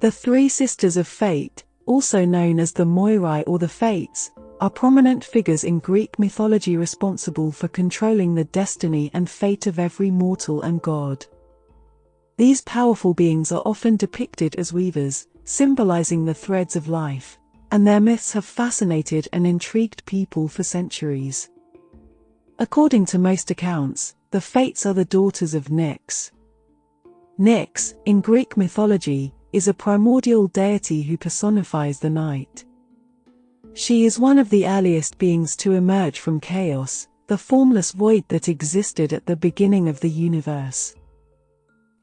The three sisters of fate, also known as the Moirai or the Fates, are prominent figures in Greek mythology responsible for controlling the destiny and fate of every mortal and god. These powerful beings are often depicted as weavers, symbolizing the threads of life, and their myths have fascinated and intrigued people for centuries. According to most accounts, the Fates are the daughters of Nyx. Nyx, in Greek mythology, is a primordial deity who personifies the night. She is one of the earliest beings to emerge from chaos, the formless void that existed at the beginning of the universe.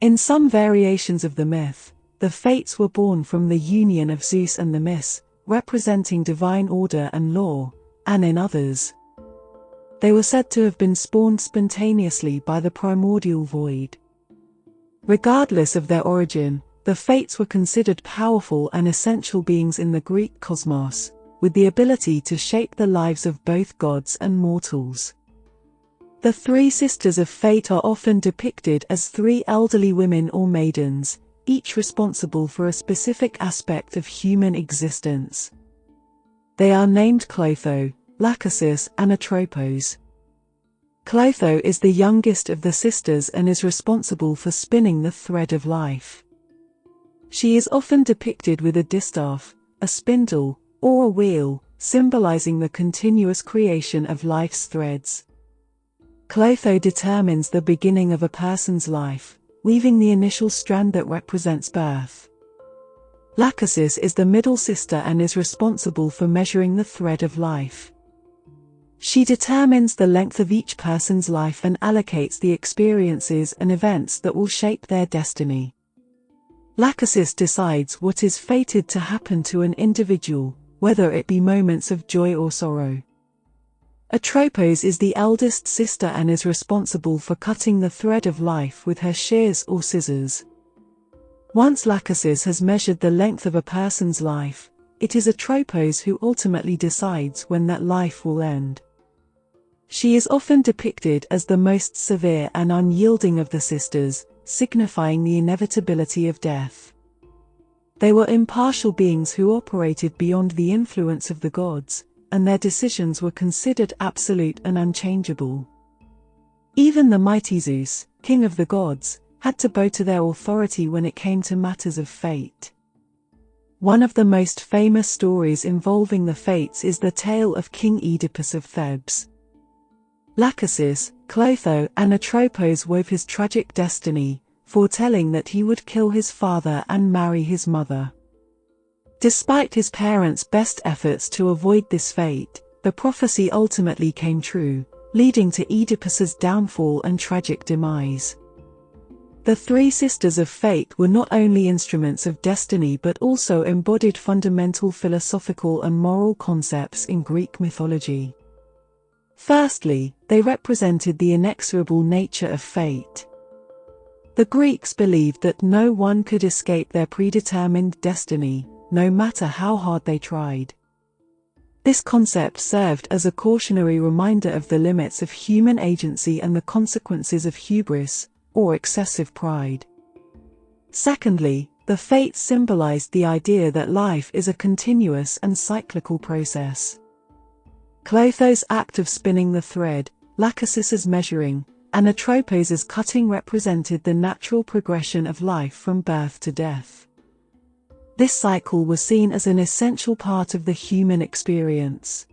In some variations of the myth, the Fates were born from the union of Zeus and the Mys, representing divine order and law, and in others, they were said to have been spawned spontaneously by the primordial void. Regardless of their origin, the Fates were considered powerful and essential beings in the Greek cosmos, with the ability to shape the lives of both gods and mortals. The three sisters of fate are often depicted as three elderly women or maidens, each responsible for a specific aspect of human existence. They are named Clotho, Lachesis, and Atropos. Clotho is the youngest of the sisters and is responsible for spinning the thread of life. She is often depicted with a distaff, a spindle, or a wheel, symbolizing the continuous creation of life's threads. Clotho determines the beginning of a person's life, weaving the initial strand that represents birth. Lachesis is the middle sister and is responsible for measuring the thread of life. She determines the length of each person's life and allocates the experiences and events that will shape their destiny. Lachesis decides what is fated to happen to an individual, whether it be moments of joy or sorrow. Atropos is the eldest sister and is responsible for cutting the thread of life with her shears or scissors. Once Lachesis has measured the length of a person's life, it is Atropos who ultimately decides when that life will end. She is often depicted as the most severe and unyielding of the sisters, signifying the inevitability of death. They were impartial beings who operated beyond the influence of the gods, and their decisions were considered absolute and unchangeable. Even the mighty Zeus, king of the gods, had to bow to their authority when it came to matters of fate. One of the most famous stories involving the Fates is the tale of King Oedipus of Thebes. Lachesis, Clotho, and Atropos wove his tragic destiny, foretelling that he would kill his father and marry his mother. Despite his parents' best efforts to avoid this fate, the prophecy ultimately came true, leading to Oedipus's downfall and tragic demise. The three sisters of fate were not only instruments of destiny but also embodied fundamental philosophical and moral concepts in Greek mythology. Firstly, they represented the inexorable nature of fate. The Greeks believed that no one could escape their predetermined destiny, no matter how hard they tried. This concept served as a cautionary reminder of the limits of human agency and the consequences of hubris, or excessive pride. Secondly, the Fates symbolized the idea that life is a continuous and cyclical process. Clotho's act of spinning the thread, Lachesis's measuring, and Atropos's cutting represented the natural progression of life from birth to death. This cycle was seen as an essential part of the human experience.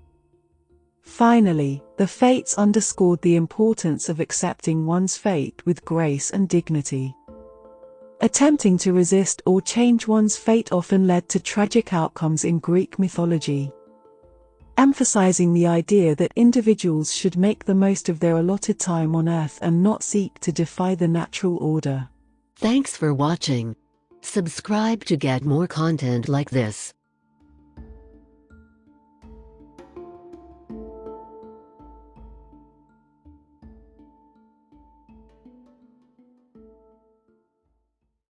Finally, the Fates underscored the importance of accepting one's fate with grace and dignity. Attempting to resist or change one's fate often led to tragic outcomes in Greek mythology, emphasizing the idea that individuals should make the most of their allotted time on Earth and not seek to defy the natural order. Thanks for watching. Subscribe to get more content like this.